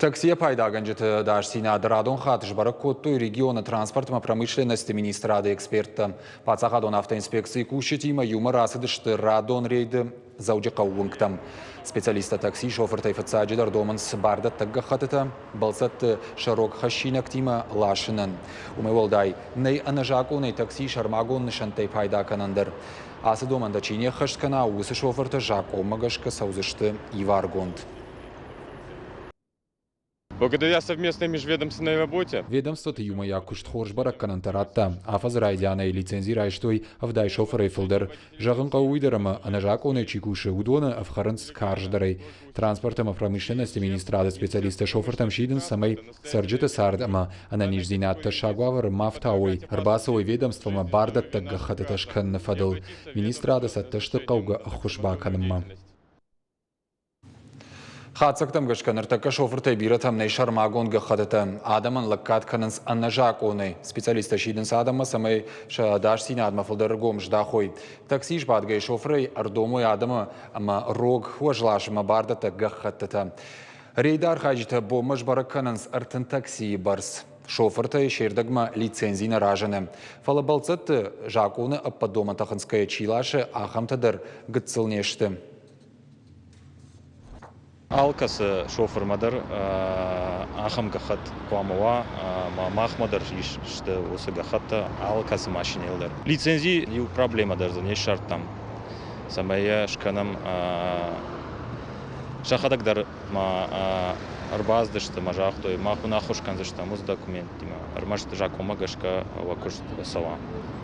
Таксия пайдаганжыты дашсина Драдон хатыш барак коттой региона транспортма промышленности министрады эксперта. Пацахадон автоинспекции кушетима юмор асыдышты Радон рейді заужы қауынктам. Специалиста такси шофер тайфатсаджидар доманс бардат тагга хатыта, балсат шарок хашинак тима лашынын. Умеволдай, ней анажаку ней такси шармагон нышантай пайда канандыр. Асы доманда чине хашткана усы шоферты жако магашка саузышты иваргонд. Благодаря совместной межведомственной работе Ведомството юма якушт хоршбарак канантаратта, афаз райдяна и лицензии райштой авдай шофер эйфилдер, жагын кауидерама, анажаконе чикуши удона авхаранс карждарей. Транспортом промышленности министрада специалиста шофертам шиден самой сарджита сардама, ананижзинатта шагвавар мафтауи, арбасовой ведомствома бардат таггахататашкан нафадал. Министрада сатташты кауга ахушбаканма. Хатсактам гашканартака шофертай биратам нейшар магон гахататам адаман лаккат кананс аннажак оной специалиста шиден садама самай шадаш синадма фалдаргом ждахой таксиш бадгай шоферай ардомой адама ама рог хуажлашма бардата гахатата рейдар хаджита бомаш баракананс артан такси барс шофертай шердагма лицензии наражены фалабалцат жакуны аппадома таханская чилаши ахамтадар гыцылнешты. алкасы шофер мадар ахам гахат куамова махмадар иште осы гахатта алкасы машинелдер лицензии ю проблема даже не шарт там самая шканам шахадагдар ма арбаздышты мажахтой махуна хошканзышта муз документ дима армашты жакома гашка вакуш сава